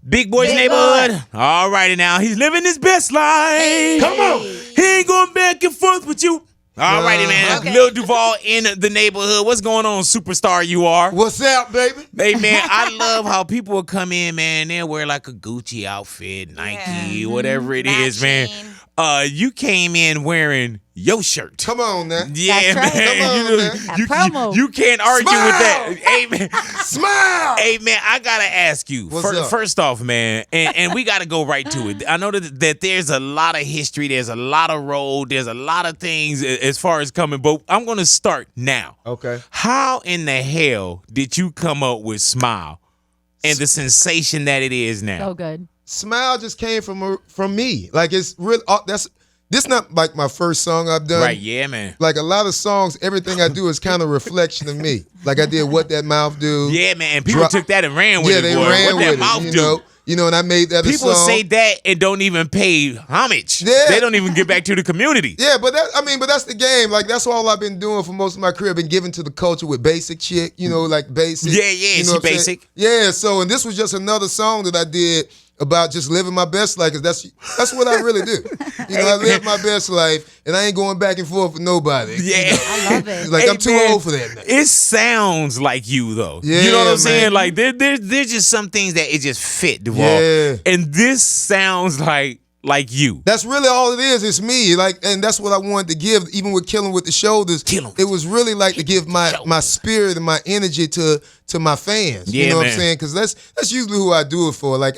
Big Boy's Big neighborhood. All righty now. He's living his best life. Hey. Come on. He ain't going back and forth with you. All righty, man. Okay. Lil Duval in the neighborhood. What's going on, superstar you are? What's up, baby? Hey, man, I love how people will come in, man. They'll wear like a Gucci outfit, Nike, whatever it is, man. You came in wearing your shirt. Come on now. Yeah, That's right. man. Come on, man. Promo. You can't argue with that. Hey, man. Smile. Hey, man, I got to ask you. What's up? First off, man, and we got to go right to it. I know that there's a lot of history. There's a lot of road. There's a lot of things as far as coming. But I'm going to start now. Okay. How in the hell did you come up with Smile and the sensation that it is now? So good. Smile just came from me. Like it's real. This not like my first song I've done. Right, yeah, man. Like a lot of songs, everything I do is kind of reflection of me. Like I did What That Mouth Do. Yeah, man. People took that and ran with Yeah, it, they boy. ran What that with mouth it. do? You know, and I made that People a song. say that and don't even pay homage. Yeah. They don't even get back to the community. Yeah, but that's the game. Like that's all I've been doing for most of my career. I've been giving to the culture with basic shit. You know, like basic. Yeah, You know she what I'm saying? basic. Yeah. So, and this was just another song that I did about just living my best life, because that's what I really do. You know, I live my best life, and I ain't going back and forth with nobody. Yeah. I love it. Like Hey, I'm too man, old for that now. It sounds like you, though. Yeah, you know what I'm man. saying? Like, there's just some things that it just fit, Duval. Yeah. And this sounds like you. That's really all it is. It's me. Like, and that's what I wanted to give, even with Killing with the Shoulders. It was really like to give my spirit and my energy to my fans. Yeah, you know what man. I'm saying? Because that's usually who I do it for. Like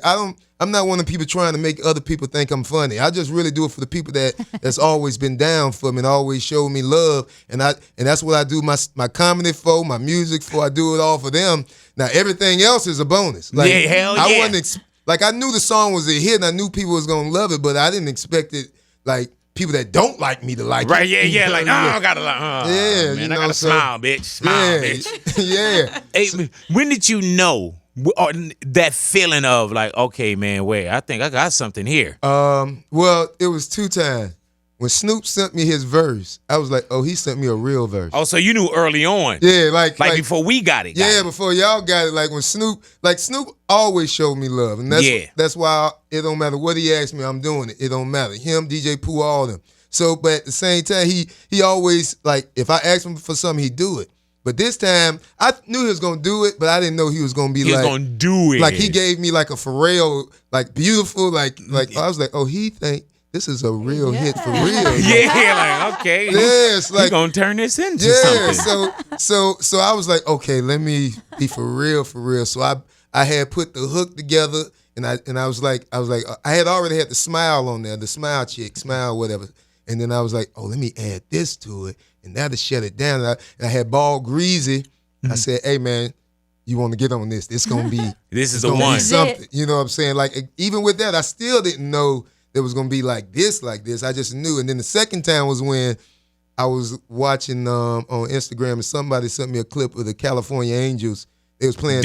I'm not one of the people trying to make other people think I'm funny. I just really do it for the people that's always been down for me and always showed me love. And that's what I do my comedy for, my music for. I do it all for them. Now everything else is a bonus. Like, Yeah, hell I yeah. wasn't like I knew the song was a hit and I knew people was gonna love it, but I didn't expect it like people that don't like me to like Right, it. yeah. Like, I gotta like, Yeah, man, you I know, gotta so- smile, bitch. Smile, bitch. Yeah. Hey, when did you know or that feeling of like, okay, man, wait, I think I got something here? Well, it was 2 times. When Snoop sent me his verse, I was like, oh, he sent me a real verse. Oh, so you knew early on. Yeah, like before we got it. Yeah, before y'all got it. Like when Snoop always showed me love. And that's why it don't matter what he asked me, I'm doing it. It don't matter. Him, DJ Pooh, all of them. So, but at the same time, he always, like, if I asked him for something, he'd do it. But this time, I knew he was going to do it, but I didn't know he was going to be He was gonna do it. Like, he gave me, like, a Pharrell, like, beautiful, like I was like, oh, he think this is a real hit for real. Yeah, like, okay. Yeah, it's like, he gonna turn this into something. so I was like, okay, let me be for real. So I had put the hook together, and I was like, I had already had the smile on there, the smile chick, smile whatever, and then I was like, oh, let me add this to it, and that'll shut it down. And I had Ball Greasy. Mm-hmm. I said, hey man, you want to get on this? It's gonna be this is the one. Something, you know what I'm saying? Like even with that, I still didn't know it was gonna be like this. I just knew. And then the second time was when I was watching on Instagram and somebody sent me a clip of the California Angels. They was playing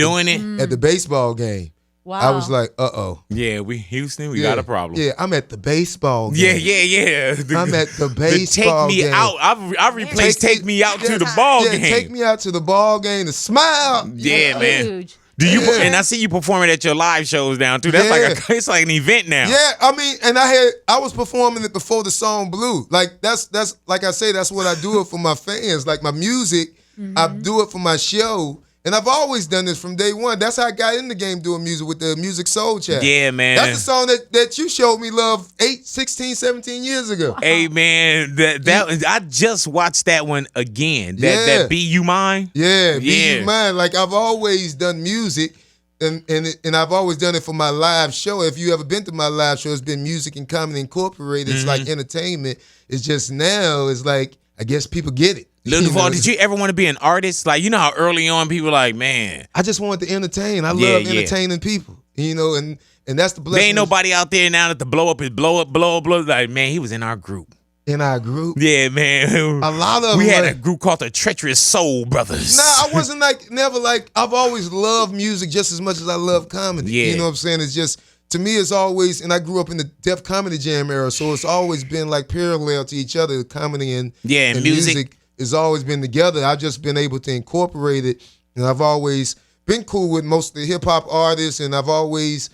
at the baseball game. Wow. I was like, uh-oh. Yeah, Houston, we got a problem. Yeah, I'm at the baseball game. Yeah. I'm at the baseball game. Take me out. I replaced take me out to the ball game. Take me out to the ball game to smile. Yeah, man. Huge. Do you? And I see you performing at your live shows down too. That's it's like an event now. Yeah, I mean, and I was performing it before the song blew. Like that's like I say, that's what I do it for my fans. Like my music, I do it for my show. And I've always done this from day one. That's how I got in the game doing music with the Music Soul Chat. Yeah, man. That's the song that you showed me love 16, 17 years ago. Hey, man, that I just watched that one again. That Be You Mine? Yeah, Be You Mine. Like I've always done music and I've always done it for my live show. If you ever been to my live show, it's been Music and Comedy Incorporated. It's like entertainment. It's just now, it's like, I guess people get it. Lil Duval, did you ever want to be an artist? Like, you know how early on people like, man. I just wanted to entertain. I love entertaining people. You know, and that's the blessing. There ain't nobody out there now that the blow up is blow up. Like, man, he was in our group. In our group? Yeah, man. A lot of we them. had a group called the Treacherous Soul Brothers. Nah, I wasn't I've always loved music just as much as I love comedy. Yeah. You know what I'm saying? It's just, to me, it's always, and I grew up in the Def Comedy Jam era, so it's always been like parallel to each other, comedy and music. Has always been together. I've just been able to incorporate it, and I've always been cool with most of the hip hop artists, and I've always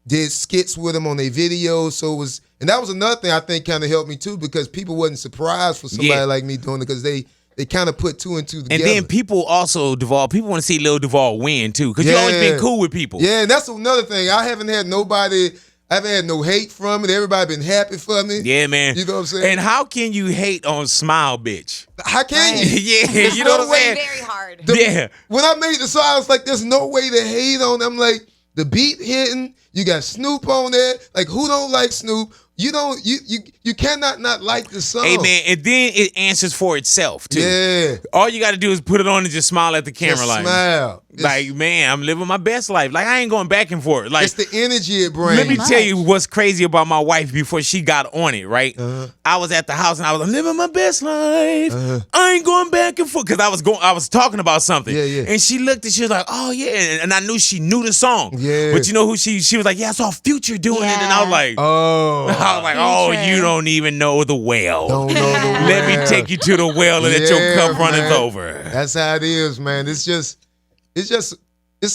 did skits with them on their videos. So it was, and that was another thing I think kind of helped me too, because people wasn't surprised for somebody like me doing it, because they kind of put two and two together. And then people also, Duval, people want to see Lil Duval win too, because you always been cool with people. Yeah, and that's another thing. I haven't had no hate from it. Everybody been happy for me. Yeah, man. You know what I'm saying? And how can you hate on Smile, bitch? How can you? Yeah, you know what I'm saying? Very hard. When I made the song, I was like, there's no way to hate on them. Like, the beat hitting, you got Snoop on there. Like, who don't like Snoop? You cannot not like the song. Hey, man, and then it answers for itself, too. Yeah. All you got to do is put it on and just smile at the camera. Just like, smile. Like, man, I'm living my best life. Like, I ain't going back and forth. Like, it's the energy it brings. let me tell you what's crazy about my wife before she got on it, right? I was at the house and I was like, living my best life. I ain't going back and forth. Because I was talking about something. Yeah. And she looked and she was like, oh, yeah. And I knew she knew the song. Yeah. But you know who she was like, yeah, I saw Future doing it. And I was like, I was like, oh, you don't even know the well. Don't know the well. Let me take you to the well and let your cup runneth over. That's how it is, man. It's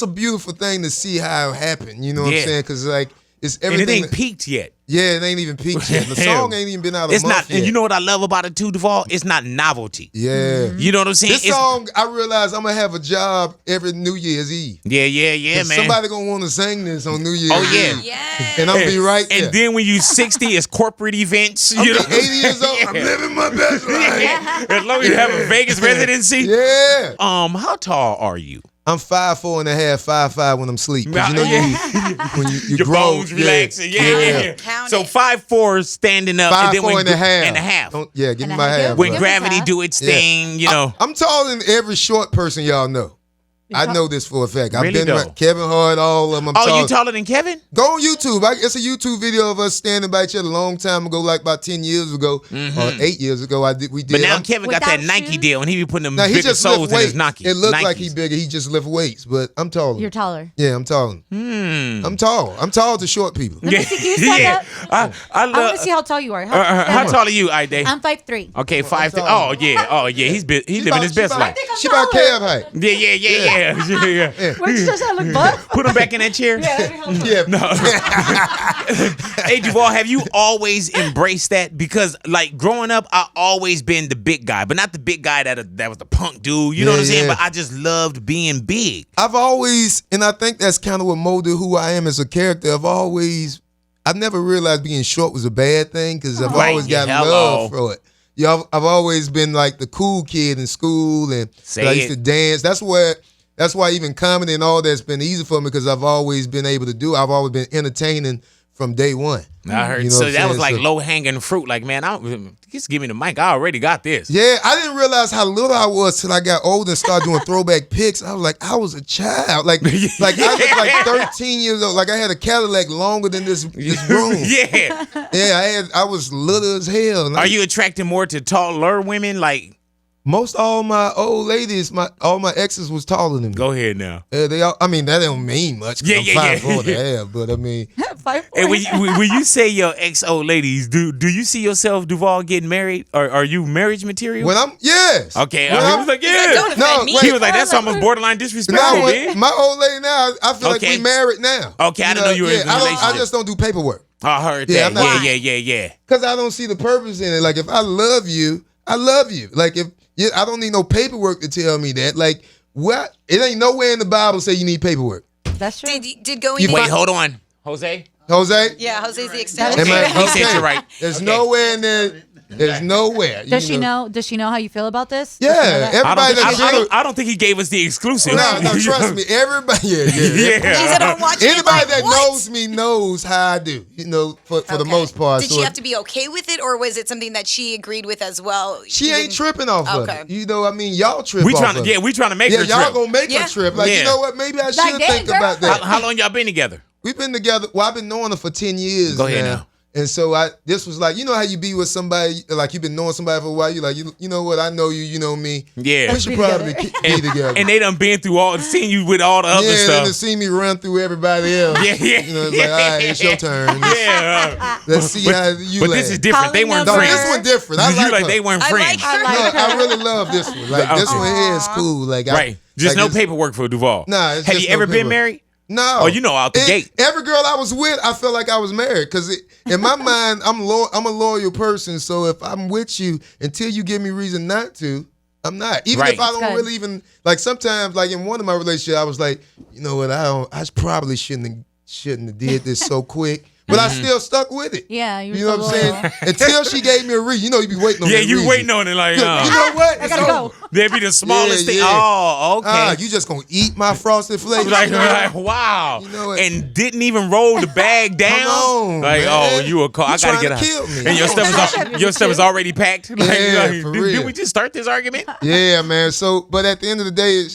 a beautiful thing to see how it happened. You know what I'm saying? Because like it's everything. And it ain't peaked yet. Yeah, it ain't even peaked yet. The song ain't even been out a month yet. And you know what I love about it too, Duval? It's not novelty. Yeah. You know what I'm saying? This song, I realize I'm going to have a job every New Year's Eve. Yeah, man. Somebody going to want to sing this on New Year's Eve. Yes. And I'm going to be right there. And then when you 60, it's corporate events. I'm 80 years old. I'm living my best life. As long as you have a Vegas residency. Yeah. How tall are you? I'm 5'4" and a half, 5'5" when I'm asleep. You know, when you your grow, bones relaxing. Yeah. Count So it. 5'4" standing up. 5'4" and a half. And a half. Give me my half. When bro. gravity do its thing, you know. I'm taller than every short person y'all know. I know this for a fact. I've Really been though? around Kevin Hart, all of them. You taller than Kevin? Go on YouTube. It's a YouTube video of us standing by each other a long time ago, like about 10 years ago or 8 years ago. We did. But now Kevin got that Nike deal, and he be putting them Now, he bigger just soles lift in weights. his Nike. It looked Nikes. like he bigger. He just lift weights, but I'm taller. You're taller. Yeah, I'm taller. I'm tall. I'm tall to short people. Let me see. Can you stand up? I want to see how tall you are. How tall are you, Ide? I'm 5'3". Okay, 5'3". Oh yeah. He's living his best life. She about Kev height. Yeah. Does that look butt? Put him back in that chair. Yeah. No. Hey, Duval, have you always embraced that? Because, like, growing up, I always been the big guy, but not the big guy that was the punk dude. You know what I'm saying? But I just loved being big. I've always, and I think that's kind of what molded who I am as a character. I've never realized being short was a bad thing, because I've always got love for it. Yeah, I've always been like the cool kid in school, and I used to dance. That's why even comedy and all that's been easy for me, because I've always been able to do. I've always been entertaining from day one. I heard. You know so that was like so, low hanging fruit. Like, man, just give me the mic. I already got this. Yeah, I didn't realize how little I was till I got older and started doing throwback pics. I was like, I was a child. Like I was like 13 years old. Like I had a Cadillac longer than this room. Yeah, I was little as hell. Are you attracted more to taller women? Like, most all my old ladies, all my exes was taller than me. Go ahead now. They all, I mean, that don't mean much. I'm 5'4" and a half, but I mean, 5'4". And when you say your ex old ladies, do you see yourself, Duval, getting married? Or are you marriage material? When yes. Okay. When He was like, yeah. He was like, that's almost borderline disrespectful, man. My old lady now, I feel like we married now. Okay, I didn't know you were in a relationship. I just don't do paperwork. I heard that. Yeah. Because I don't see the purpose in it. Like, if I love you, I love you. Like, I don't need no paperwork to tell me that. Like, what? It ain't nowhere in the Bible say you need paperwork. That's true. Did going? Wait, hold on, Jose. Yeah, Jose's the extension. He said you're right. There's nowhere in there. There's nowhere. Does she know? Does she know how you feel about this? Yeah, everybody. I don't think he gave us the exclusive. No, trust me. Everybody. Yeah. He said, "I'm watching." Anybody that knows me knows how I do. You know, for the most part. Did she have to be okay with it, or was it something that she agreed with as well? She ain't tripping off of it. You know, I mean, y'all trip. We trying to make her trip. Y'all gonna make her trip. Like, you know what? Maybe I should think about that. How long y'all been together? We've been together. Well, I've been knowing her for 10 years. Go ahead now. And so this was like, you know how you be with somebody, like you've been knowing somebody for a while, you like, you know what, I know you, you know me. Yeah. We should probably be together. And they done been through seen you with all the other stuff. Yeah, they done seen me run through everybody else. Yeah. You know, it's like, all right, it's your turn. Let's see how you But this is different. They weren't No, friends. this one different. I like her. They weren't friends. I really love this one. Like, this one here is cool. Like, right. Just no paperwork for Duval. Nah, it's Have just you ever no been paperwork. married? No. Oh, you know, out the gate. Every girl I was with, I felt like I was married. Because in my mind, I'm a loyal person. So if I'm with you, until you give me reason not to, I'm not. Even if I don't really even, like sometimes, like in one of my relationships, I was like, you know what, I probably shouldn't have did this so quick. But I still stuck with it. Yeah, you know what I'm saying? Until she gave me a reason. You know, you be waiting on that you reason. waiting on it like, you know what? I gotta go. That'd be the smallest thing. Yeah. Oh, okay. You just gonna eat my frosted flakes? like, wow. You know what? And didn't even roll the bag down. Come on, like, man. oh, you a call. I gotta trying get to out. kill me. And your stuff is already packed. Like, For did real. we just start this argument? Yeah, man. So, but at the end of the day,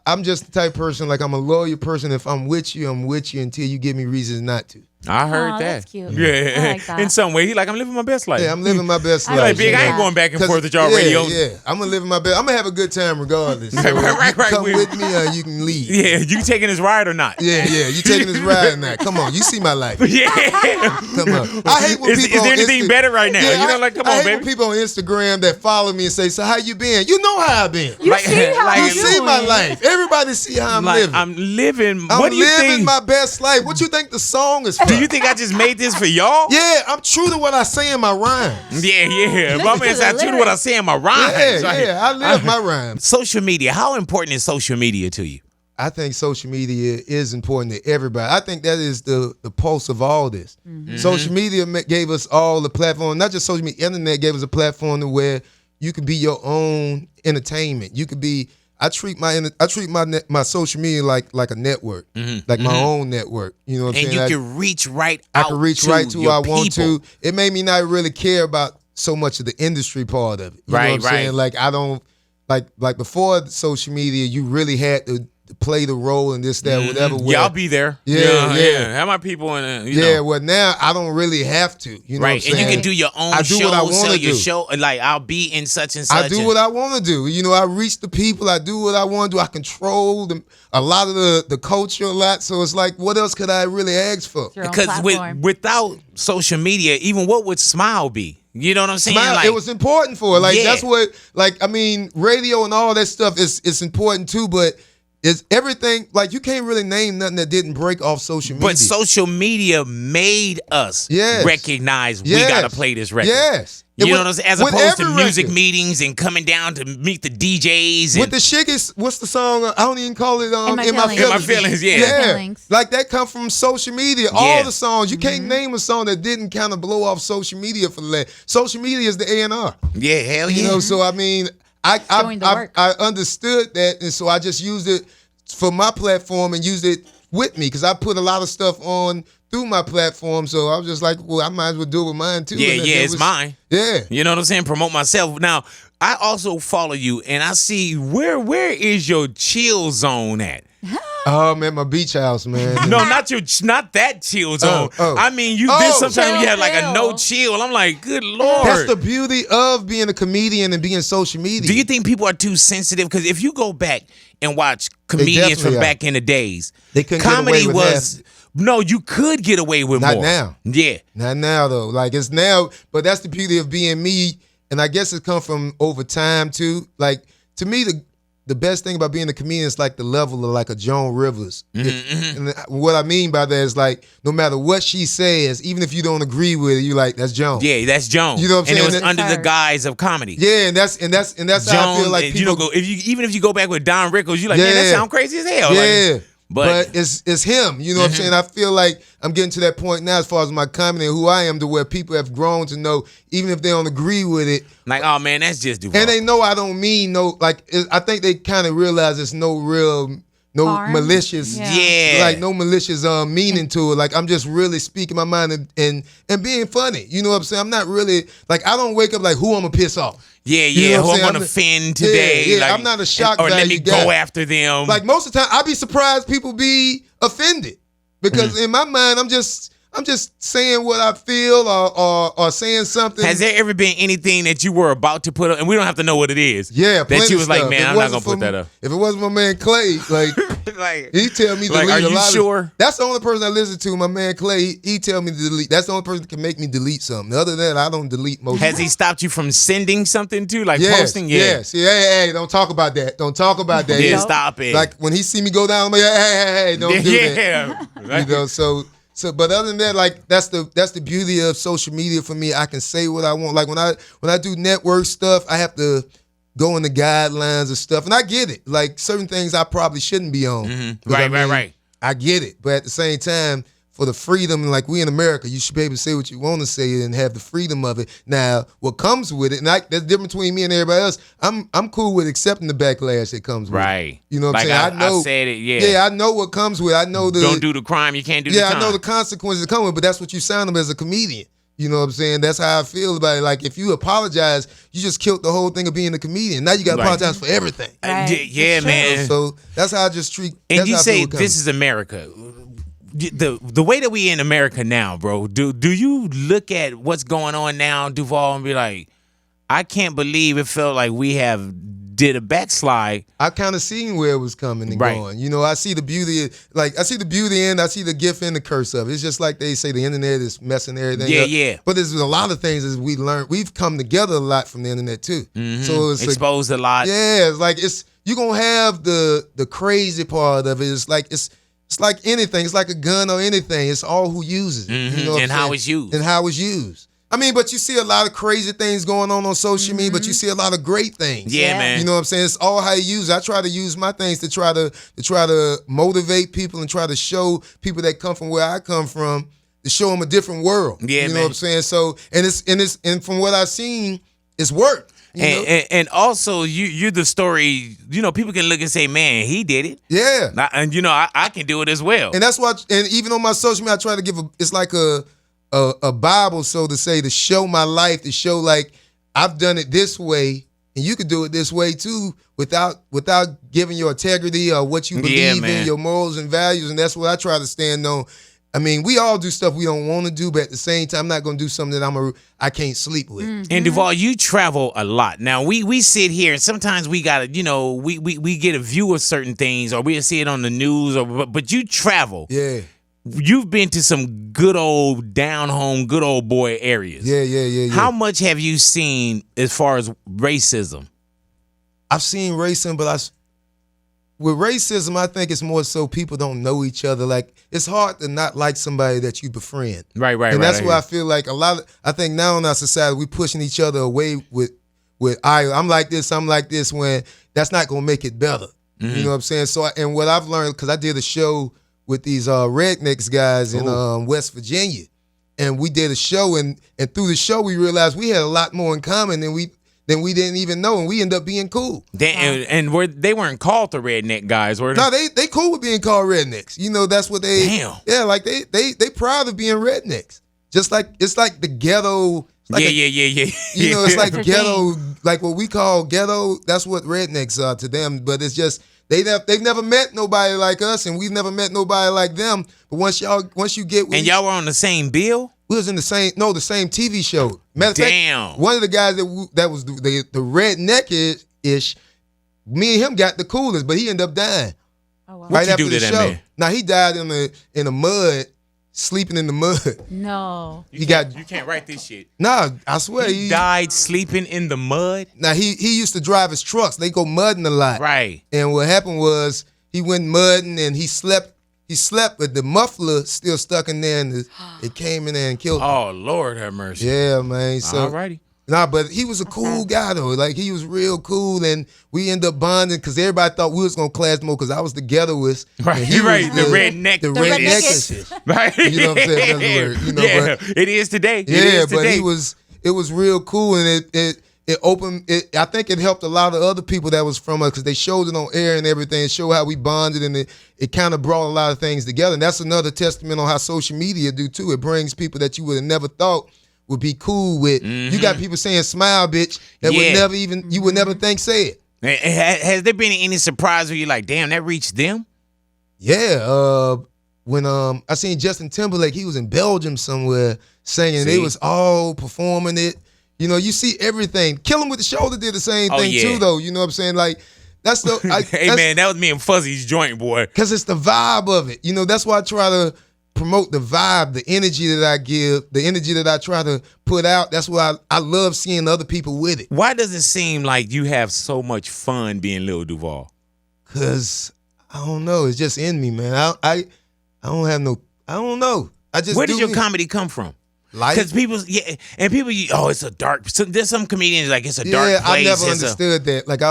I'm just the type of person, like I'm a loyal person. If I'm with you until you give me reasons not to. I heard Aw, that. that's cute. Yeah. I like that. In some way, he like, I'm living my best life. Yeah, I'm living my best life. Like, Big, I I ain't ain't going back and forth with y'all yeah, radio. Yeah, I'm gonna live my best. I'm gonna have a good time regardless. So Right. Come with me or you can leave. Yeah, you taking this ride or not? Yeah. You taking this ride or not? Come on, you see my life. Yeah. Come on. I hate when Is people there on anything better right now? Yeah, You know, like, come I on, hate baby. when people on Instagram that follow me and say, "So how you been?" You know how I been. You see how You I'm see my doing. life. Everybody see how I'm living. I'm living. I'm What do you living think? my best life. What you think the song is for? Do you think I just made this for y'all? Yeah, I'm true to what I say in my rhymes. Yeah. Listen My to man the said, true to what I lyrics. say in my rhymes. Yeah, I live my rhymes. Social media. How important is social media to you? I think social media is important to everybody. I think that is the pulse of all this. Social media gave us all the platform, not just social media, internet gave us a platform to where you can be your own entertainment. You could be. I treat my social media like a network, like my own network. You know what I'm And saying? you can reach right I out can reach to right to who your I want people. to. It made me not really care about so much of the industry part of it. You know what I'm saying? Like I don't like before social media, you really had to play the role and this, that, whatever. Yeah, I'll be there. Yeah. Have my people in Yeah, well now I don't really have to. You know what I'm Right, saying? and you can do your own I do show, what I wanna sell your do. show. Like, I'll be in such and such. I do what I want to do. You know, I reach the people. I do what I want to do. I control a lot of the culture a lot. So it's like, what else could I really ask for? Your own Because platform. without social media, even what would Smile be? You know what I'm saying? Smile, Like, it was important for it. Like Yeah. that's what. Like I mean, radio and all that stuff is important too. But it's everything. Like you can't really name nothing that didn't break off social media. but social media made us Yes. recognize we Yes. gotta play this record. Yes. You know what I'm saying? As With opposed to every music record. meetings and coming down to meet the DJs. And With the Shiggies, what's the song? I don't even call it In My In My Feelings. In My Feelings, yeah. In My Feelings. Like that come from social media. All Yeah. the songs. You can't name a song that didn't kind of blow off social media for the last. Social media is the A&R. yeah, hell yeah. You know, so I mean, Showing the work. I understood that, and so I just used it for my platform and used it with me because I put a lot of stuff on through my platform. So I was just like, well, I might as well do it with mine too. Yeah, And yeah, it it's mine. Yeah. You know what I'm saying? Promote myself. Now, I also follow you, and I see where is your chill zone at? Oh man, my beach house, man. No, not that chill zone. I mean, you've been sometimes you have like a no chill. I'm like, good Lord. That's the beauty of being a comedian and being social media. Do you think people are too sensitive? Because if you go back and watch comedians definitely from are. back in the days, They couldn't get comedy away with was no, you could get away with Not more. now. Yeah. Not now though. Like it's now, but that's the beauty of being me. And I guess it come from over time too. Like to me, the best thing about being a comedian is like the level of like a Joan Rivers. And what I mean by that is like no matter what she says, even if you don't agree with it, you like that's Joan. Yeah, that's Joan. You know what I'm and saying? it was under the Her. guise of comedy. Yeah, and that's how I feel like people. you don't go even if you go back with Don Rickles, you like, man, that Yeah. sound crazy as hell. Yeah. Like, but it's him. You know what I'm saying? I feel like I'm getting to that point now as far as my comedy and who I am to where people have grown to know, even if they don't agree with it, like, oh man, that's just Duval. and they know I don't mean no, like, I think they kind of realize it's no real, no Harm? malicious, Yeah. like no malicious meaning to it. Like I'm just really speaking my mind and being funny. You know what I'm saying? I'm not really, like, I don't wake up like who I'm gonna piss off. Yeah, You know who what I'm saying? gonna offend today. Yeah, like, I'm not a shock or let me value go guy. after them. Like most of the time, I'd be surprised people be offended because in my mind, I'm just I'm just saying what I feel or saying something. Has there ever been anything that you were about to put up, and we don't have to know what it is? Yeah, that you was like, stuff. man, I'm not gonna put that up. If it wasn't my man Clay, like, Like, he tell me to like, delete are a you lot sure? That's the only person I listen to. My man Clay, he tell me to delete. That's the only person that can make me delete something. Other than that, I don't delete most. Has he stopped you from sending something to, like Yes, posting? Yeah. yes. Yeah, hey, don't talk about that. Don't talk about that. Yeah, stop it. Like when he see me go down, I'm like, hey, don't do that. Yeah. You know, so, but other than that, like that's the beauty of social media for me. I can say what I want. Like when I do network stuff, I have to go in the guidelines of stuff, and I get it. Like certain things I probably shouldn't be on. Mm-hmm. But Right. I get it, but at the same time, for the freedom, like we in America, you should be able to say what you want to say and have the freedom of it. Now, what comes with it, and that's the difference between me and everybody else. I'm cool with accepting the backlash that comes with it. You know what I'm saying? I said it, yeah. Yeah, I know what comes with it. I know Don't do the crime, you can't do the time. I know the consequences that come with it, but that's what you sound them as a comedian. You know what I'm saying? That's how I feel about it. Like, if you apologize, you just killed the whole thing of being a comedian. Now you got to apologize for everything. Right. Yeah, man. So that's how I just treat. And you say this is America. The way that we in America now, bro. Do you look at what's going on now, Duval, and be like, I can't believe it felt like we have did a backslide. I kind of seen where it was coming and going. You know, I see the beauty, like I see the beauty and I see the gift and the curse of it. It's just like they say the internet is messing everything up. Yeah. But there's a lot of things as we learned. We've come together a lot from the internet too. Mm-hmm. So it's exposed a lot. Yeah, it's like you're gonna have the crazy part of it. It's like anything. It's like a gun or anything. It's all who uses it. Mm-hmm. You know what and I'm how saying? it's used. And how it's used. I mean, but you see a lot of crazy things going on social media, but you see a lot of great things. Yeah, man. You know what I'm saying? It's all how you use it. I try to use my things to try to motivate people and try to show people that come from where I come from, to show them a different world. Yeah, you know man. what I'm saying? So and from what I've seen, it's worked. And also you're the story. You know, people can look and say, man, he did it. Yeah. And you know, I can do it as well. And that's what. And even on my social media, I try to give it's like a Bible, so to say, to show my life, to show like I've done it this way, and you could do it this way too, without giving your integrity or what you believe in, your morals and values. And that's what I try to stand on. I mean, we all do stuff we don't want to do, but at the same time, I'm not going to do something that I can't sleep with. Mm-hmm. And Duval, you travel a lot. Now we sit here and sometimes we gotta, you know, we get a view of certain things, or we'll see it on the news, but you travel. Yeah. You've been to some good old down home, good old boy areas. Yeah. How much have you seen as far as racism? I've seen racism, but with racism, I think it's more so people don't know each other. Like, it's hard to not like somebody that you befriend. Right. And that's why I feel like I think now in our society, we pushing each other away with I'm like this, when that's not going to make it better. Mm-hmm. You know what I'm saying? So, and what I've learned, because I did a show with these rednecks guys in West Virginia, and we did a show, and through the show we realized we had a lot more in common than we didn't even know, and we ended up being cool. And they weren't called the redneck guys, were they? No, they cool with being called rednecks. You know, that's what they. Damn. Yeah, like they proud of being rednecks. Just like it's like the ghetto. Like yeah. You know, it's like ghetto, like what we call ghetto. That's what rednecks are to them. But it's just they've never met nobody like us, and we've never met nobody like them. But once you get with and y'all were on the same bill. We was in the same TV show. Matter of fact, one of the guys that was the redneck-ish, me and him got the coolest, but he ended up dying. Oh, wow. Right What you after do the to that show. man? Now he died in the mud, sleeping in the mud. No. You can't write this shit. Nah, I swear He died sleeping in the mud. Now he used to drive his trucks. They go mudding a lot. Right. And what happened was he went mudding and he slept. He slept, but the muffler still stuck in there, and it came in there and killed him. Oh, Lord have mercy. Yeah, man. So, alrighty. Nah, but he was a cool guy, though. Like, he was real cool, and we ended up bonding because everybody thought we was going to clash more because I was the ghettoist. Right, He right. was The redneck. The redneck. Right. You know what I'm saying? That's the word. You know, yeah, but, it is today. Yeah, but it was real cool, and it opened. I think it helped a lot of other people that was from us because they showed it on air and everything. It showed how we bonded, and it kind of brought a lot of things together. And that's another testament on how social media do too. It brings people that you would have never thought would be cool with. Mm-hmm. You got people saying "smile, bitch" that you would never think say it. Has there been any surprise where you're like, damn, that reached them? Yeah. when I seen Justin Timberlake, he was in Belgium somewhere singing. They was all performing it. You know, you see everything. Kill 'Em with the Shoulder did the same thing too, though. You know what I'm saying? Like that's the. Hey man, that was me and Fuzzy's joint, boy. Because it's the vibe of it. You know, that's why I try to promote the vibe, the energy that I give, the energy that I try to put out. That's why I love seeing other people with it. Why does it seem like you have so much fun being Lil Duval? Because I don't know. It's just in me, man. I don't have no. I don't know. I just. Where does your comedy come from? Because people, it's a dark. So there's some comedians like it's a dark place. I never understood that. Like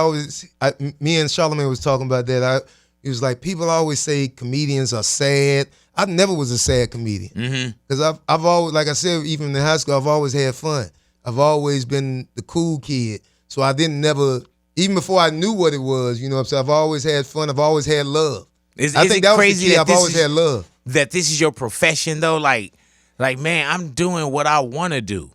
me and Charlamagne was talking about that. It was like people always say comedians are sad. I never was a sad comedian because I've always, like I said, even in high school, I've always had fun. I've always been the cool kid. So I didn't never, even before I knew what it was, you know what I'm saying? I've always had fun. I've always had love. I think that was the key. I've always had love. That this is your profession though, like man, I'm doing what I want to do.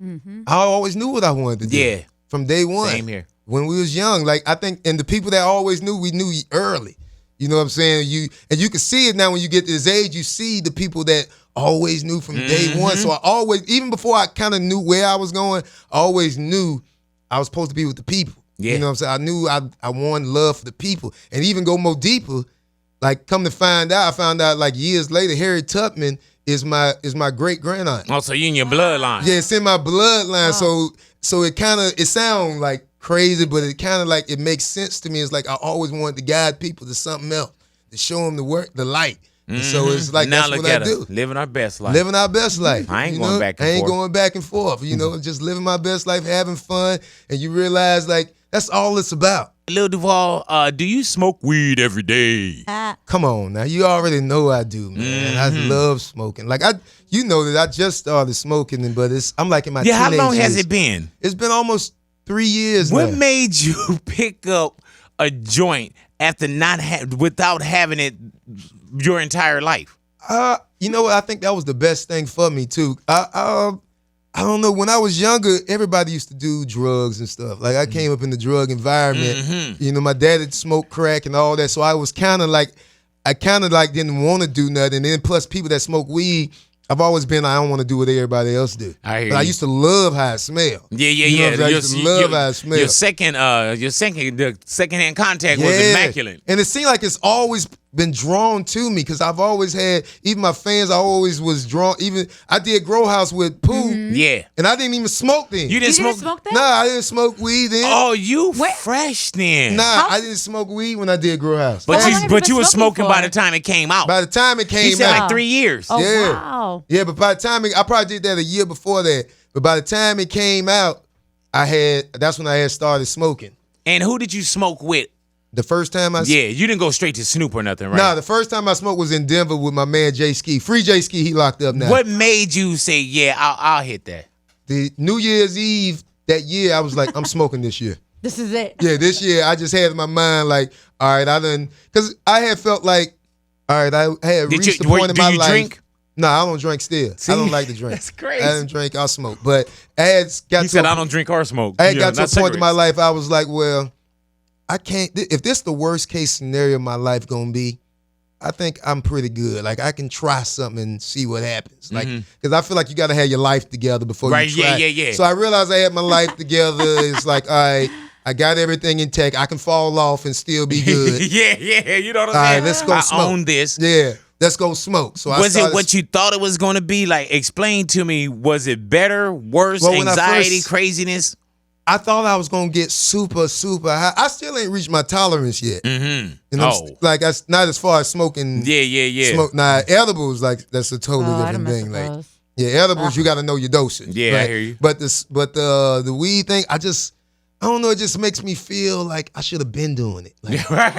I always knew what I wanted to do. Yeah, from day one. Same here. When we was young, like I think, and the people that always knew, we knew early. You know what I'm saying? You can see it now when you get to this age. You see the people that always knew from day one. So I always, even before I kind of knew where I was going, I always knew I was supposed to be with the people. Yeah. You know what I'm saying? I knew I wanted love for the people, and even go more deeper. Like come to find out, I found out like years later, Harriet Tubman is my great grand aunt. Oh, so you in your bloodline? Yeah, it's in my bloodline. So it sounds like crazy, but it kind of like it makes sense to me. It's like I always wanted to guide people to something else, to show them the light. And so it's like now that's what I do. Living our best life. Living our best life. I ain't going back and forth. I ain't going back and forth. You know, just living my best life, having fun, and you realize like that's all it's about. Lil Duval, do you smoke weed every day? Come on now, you already know I do, man. I love smoking. Like you know that I just started smoking, but I'm like in my teenage how long has years. it been? It's been almost 3 years What now. made you pick up a joint after without having it your entire life? You know what? I think that was the best thing for me too. I don't know. When I was younger, everybody used to do drugs and stuff. Like I came up in the drug environment. You know, my dad had smoked crack and all that, so I was kind of like, didn't want to do nothing. And then plus people that smoke weed, I've always been, I don't want to do what everybody else do. I used to love how it smelled. Yeah. I used to love how it smelled. The secondhand contact was immaculate. And it seemed like it's always been drawn to me because I've always had, even my fans, I always was drawn. Even I did Grow House with Pooh. Yeah. And I didn't even smoke then. You didn't smoke then? Nah, I didn't smoke weed then. Oh, you fresh then. Nah, I didn't smoke weed when I did Grow House. But you were smoking by the time it came out. By the time it came out. You said like 3 years. Oh, yeah. wow. Yeah, but by the time I probably did that a year before that. But by the time it came out, that's when I had started smoking. And who did you smoke with? The first time you didn't go straight to Snoop or nothing, right? Nah, the first time I smoked was in Denver with my man Jay Ski. Free Jay Ski, he locked up now. What made you say, yeah, I'll hit that? The New Year's Eve that year, I was like, I'm smoking this year. This is it. Yeah, this year I just had in my mind like, all right, because I had felt like, all right, I had reached the point in my life. Do you drink? No, I don't drink still. See? I don't like to drink. That's crazy. I don't drink, I'll smoke. But I had got He said, I don't drink or smoke. I had got to a point in my life, I was like, well, I can't, if this the worst case scenario of my life gonna be, I think I'm pretty good. Like I can try something and see what happens. Like, because I feel like you gotta have your life together before you try. Yeah. So I realized I had my life together. It's like, all right, I got everything intact. I can fall off and still be good. yeah. You know what I'm saying? All right, let's go smoke. I own this. Yeah, let's go smoke. So was it what you thought it was going to be? Like, explain to me. Was it better, worse, anxiety, craziness? I thought I was gonna get super, super high. I still ain't reached my tolerance yet. Mm-hmm. And like that's not as far as smoking. Yeah. Smoke. Nah, edibles like that's a totally different thing. Like, yeah, edibles you got to know your dosage. Yeah, right? I hear you. But the weed thing, I don't know. It just makes me feel like I should have been doing it. Like, right?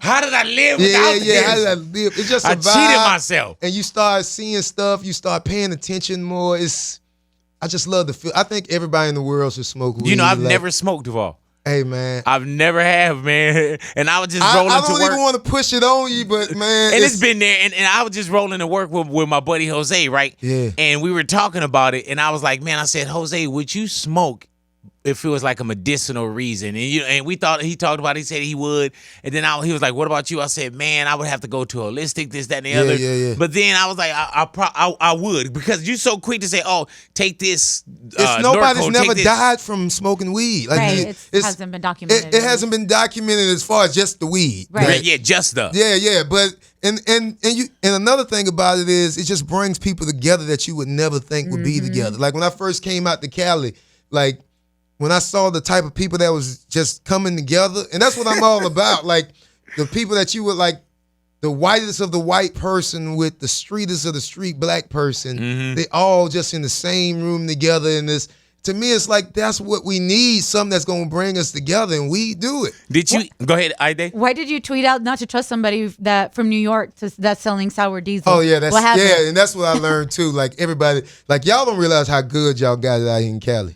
How did I live without this? Yeah. How did I live? It's just a I vibe, cheated myself. And you start seeing stuff. You start paying attention more. I just love the feel. I think everybody in the world should smoke weed. You know, I've never smoked, Duval. Hey, man. I've never have, man. And I was just rolling to work. I don't even want to push it on you, but, man. And it's been there. And I was just rolling to work with my buddy Jose, right? Yeah. And we were talking about it. And I was like, man, I said, Jose, would you smoke if it was like a medicinal reason, and we thought he talked about it, he said he would, and then he was like, "What about you?" I said, "Man, I would have to go to holistic, this, that, and the other." Yeah. But then I was like, I would, because you're so quick to say, "Oh, take this." Nobody's Norco, never take this. died from smoking weed. Like, Right. It hasn't been documented. It hasn't been documented as far as just the weed. Right. Yeah, just the. Yeah. But and another thing about it is it just brings people together that you would never think would be together. Like when I first came out to Cali, like when I saw the type of people that was just coming together, and that's what I'm all about. Like the people that you would like, the whitest of the white person with the streetest of the street black person, they all just in the same room together. And this, to me, it's like that's what we need, something that's going to bring us together, and we do it. Did you go ahead, Ide? Why did you tweet out not to trust somebody that from New York that's selling sour diesel? Oh yeah, What happened? and that's what I learned too. Like everybody, like y'all don't realize how good y'all got it out here in Cali.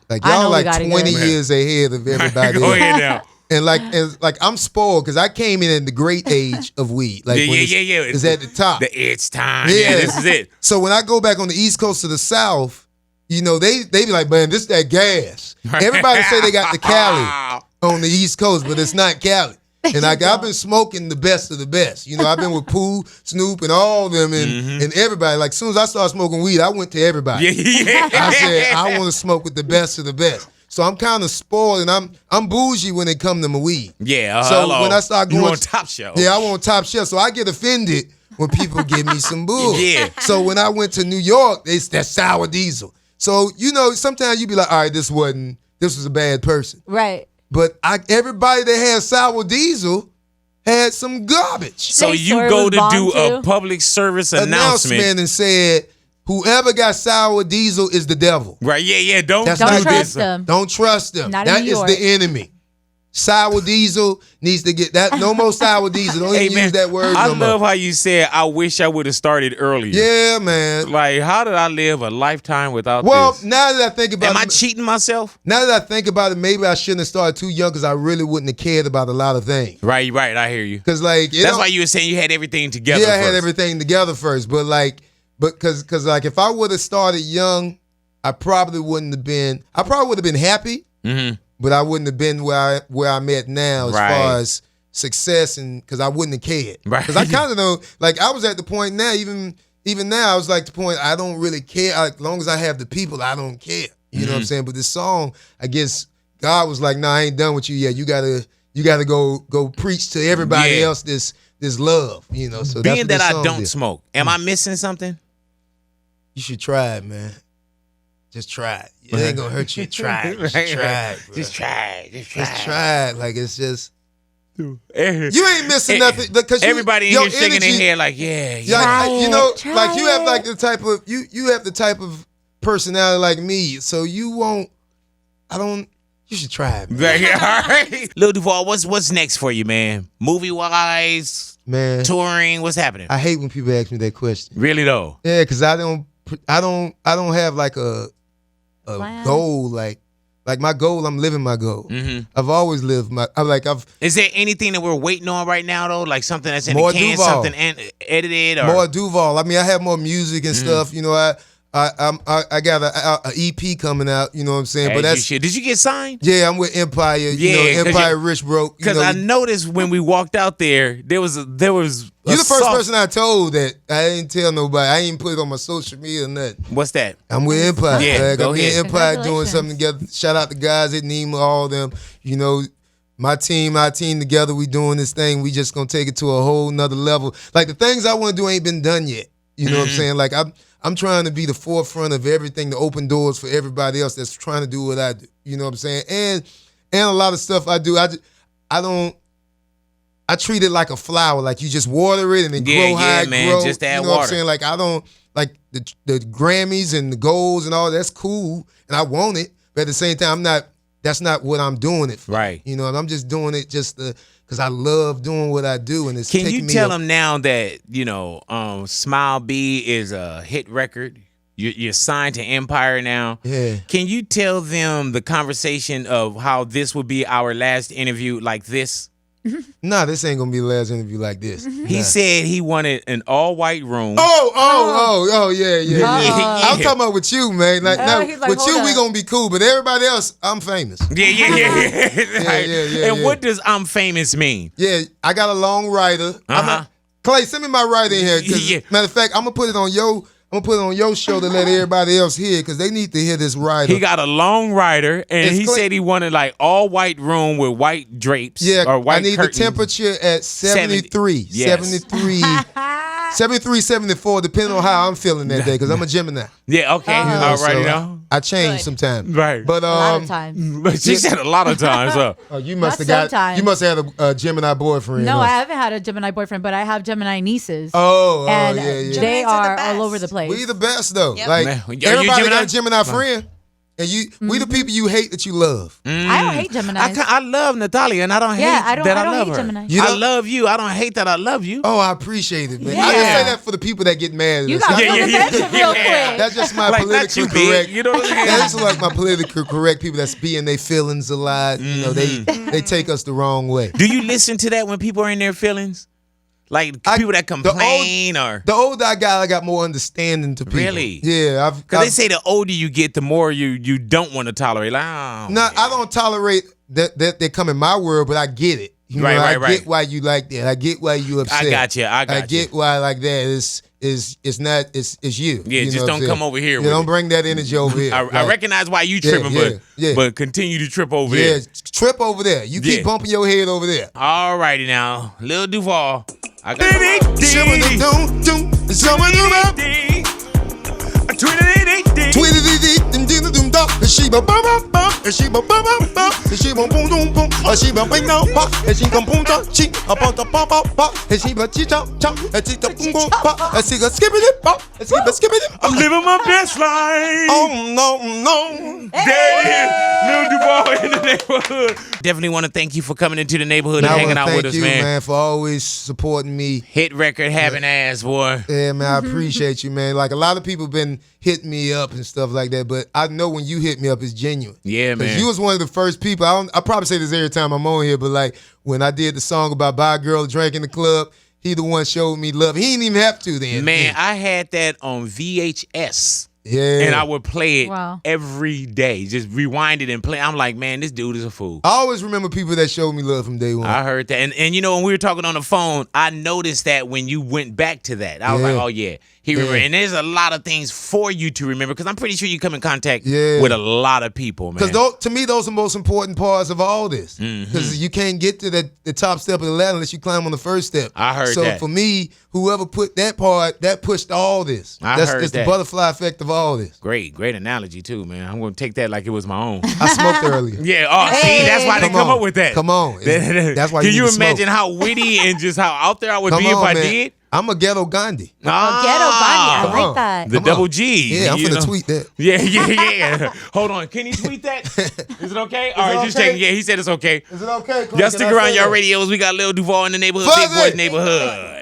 Like I know y'all we like got it 20 good. years ahead of everybody Go else. ahead now. And like I'm spoiled because I came in at the great age of weed. Like when it's at the top. It's time. Yeah, this is it. So when I go back on the East Coast to the South, you know, they be like, man, this that gas. Everybody say they got the Cali on the East Coast, but it's not Cali. And like I've been smoking the best of the best. You know, I've been with Pooh, Snoop, and all of them, and everybody. Like as soon as I started smoking weed, I went to everybody. Yeah. I said I want to smoke with the best of the best. So I'm kind of spoiled, and I'm bougie when it come to my weed. Yeah. So hello. when I start going, you on top shelf. yeah, I want top shelf. So I get offended when people give me some bull. Yeah. So when I went to New York, it's that sour diesel. So you know, sometimes you be like, all right, this was a bad person. Right. But everybody that had sour diesel had some garbage. So They you swear it go was to bomb, do a too? public service announcement. And said, whoever got sour diesel is the devil. Right, yeah. Don't That's Don't not trust good. them. Don't trust them. Not in That New is York. the enemy. Sour diesel needs to get that. No more sour diesel. Don't Hey even man, use that word I no love more. how you said, I wish I would have started earlier. Yeah, man. Like, how did I live a lifetime without Well, this? now that I think about Am I it, cheating myself? now that I think about it, maybe I shouldn't have started too young because I really wouldn't have cared about a lot of things. Right, I hear you. Because like That's why you were saying you had everything together. I had first. everything together first, but because like if I would have started young, I probably would have been happy, but I wouldn't have been where I'm at now as Right. far as success, and because I wouldn't have cared. Right. Because I kind of know, like I was at the point now, even now, I was like the point I don't really care. As long as I have the people, I don't care. You know what I'm saying? But this song, I guess God was like, "Nah, I ain't done with you yet. You gotta go preach to everybody Yeah. else this love." You know. So Being that's that what this I song don't did. smoke, am I missing something? You should try it, man. Just try it. It ain't gonna hurt you. Try it. Just try it, bro. Just try it. Just try it. Like it's just You you ain't missing nothing because everybody in your here shaking their energy- head like, yeah. Like, you know, Try like you have it. like the type of you have the type of personality like me, so you won't. You should try it, man. Right, all right. Lil Duval, what's next for you, man? Movie wise, Man, touring, what's happening? I hate when people ask me that question. Really though? Yeah, because I don't have like a Plan. goal. Like my goal, I'm living my goal. Mm-hmm. I've always lived I've Is there anything that we're waiting on right now though? Like something that's in More the can, Duval. something edited or more Duval. I mean, I have more music and stuff. You know, I got a EP coming out. You know what I'm saying? As But you that's should. Did you get signed? yeah. I'm with Empire. You Yeah, know, 'cause Empire you- Rich Broke. You Because know, I noticed when we walked out there was you're the first person I told that. I didn't tell nobody. I ain't put it on my social media or nothing. What's that? I'm with Empire. Yeah, Like, go I'm with ahead. Empire doing Congratulations. something together. Shout out the guys at Nima, all them. You know, our team together. We doing this thing. We just gonna take it to a whole nother level. Like the things I want to do ain't been done yet. You know what I'm saying? Like I'm trying to be the forefront of everything to open doors for everybody else that's trying to do what I do. You know what I'm saying? And a lot of stuff I do, I treat it like a flower. Like you just water it and it Yeah, grow high, yeah, man. grow. Just add you know what I'm water. saying? Like I don't like the Grammys and the goals and all that's cool, and I want it. But at the same time, that's not what I'm doing it for. Right. You know, and I'm just doing it just because I love doing what I do, and it's Can taking you me tell a- them now that, Smile B is a hit record? You're signed to Empire now. Yeah. Can you tell them the conversation of how this would be our last interview like this? Nah, this ain't gonna be the last interview like this. He said he wanted an all-white room. Yeah. I'm talking about with you, man. Like, now, he's like, with you, hold we up. gonna be cool, but everybody else, I'm famous. Yeah. And Yeah. what does I'm famous mean? Yeah, I got a long writer. Clay, send me my writer in here. 'Cause Yeah. Matter of fact, I'm gonna put it on your show to let everybody else hear because they need to hear this writer. He got a long rider, and It's he clear- said he wanted like all white room with white drapes. Yeah, or white I need curtains. the temperature at 73. Yes. 73, 74, depending on how I'm feeling that day, because I'm a Gemini. Yeah, okay. You know, All right, so now. I change Good. sometimes. Right. But A lot of times. But she said a lot of times. you must Not have sometimes. you must have had a Gemini boyfriend. No, huh? I haven't had a Gemini boyfriend, but I have Gemini nieces. Oh, and yeah. they Geminis are the are all best. over the place. We the best though. Yep. Like Man, are you everybody Gemini? got a Gemini friend, and we the people you hate that you love. I don't hate Geminis. I love Natalia, and I don't hate I don't that I hate love her. Gemini. You I don't- love you. I don't hate that I love you. Oh, I appreciate it, man. Yeah. I just say that for the people that get mad at You us. got Yeah, real yeah, defensive yeah. real Yeah. quick. That's just my Like, not politically you, big. correct. You know what I'm saying? That's like my politically correct people that's being their feelings a lot. You know, they take us the wrong way. Do you listen to that when people are in their feelings? Like people that complain or The older I got more understanding to people. Really? Yeah, because they say the older you get, the more you don't want to tolerate. Like, oh, No, I don't tolerate that they come in my world, but I get it. You know, Right, I right. get why you like that. I get why you upset. I got you. I get why like that. It's not. It's you. Yeah, You just know what don't I'm saying? come over here Yeah, with don't it. bring that energy over here. I Like, recognize why you tripping, yeah. but continue to trip over Yeah, there. trip over there. You keep Yeah. bumping your head over there. All righty now, Lil Duval. I got I'm living my best life. Oh no. There it is. Lil Duval in the neighborhood. Definitely want to thank you for coming into the neighborhood and I hanging wanna out thank with us, you, man. for always supporting me. Hit record having ass, boy. Yeah, man, I appreciate you, man. Like a lot of people been hitting me up and stuff like that, but I know when you hit me up, it's genuine. Yeah, man. You was one of the first people. I probably say this every time I'm on here, but like when I did the song about buy a girl a drink in the club, he the one showed me love. He didn't even have to then. Man, I had that on VHS. Yeah. And I would play it Wow. every day. Just rewind it and play. I'm like, man, this dude is a fool. I always remember people that showed me love from day one. I heard that. And you know, when we were talking on the phone, I noticed that when you went back to that. I was like, oh, yeah. He remember. And there's a lot of things for you to remember because I'm pretty sure you come in contact with a lot of people, man. Because to me, those are the most important parts of all this. Because you can't get to the top step of the ladder unless you climb on the first step. I heard so that. for me, whoever put that part, that pushed all this. That's the butterfly effect of all this. Great analogy, too, man. I'm going to take that like it was my own. I smoked earlier. Yeah, see, that's why they come up with that. Come on. That's why Can you you need to imagine smoke. how witty and just how out there I would Come be if on, I man. did? I'm a ghetto Gandhi. Ghetto Gandhi. I Come on. like that. The Come double on. G. Yeah, I'm you finna know? tweet that. Yeah. Hold on. Can he tweet that? Is it okay? All right, just okay? checking. Yeah, he said it's okay. Is it okay? Y'all stick around, y'all radios. We got Lil Duval in the neighborhood, Big Fuzzy. Boy's neighborhood.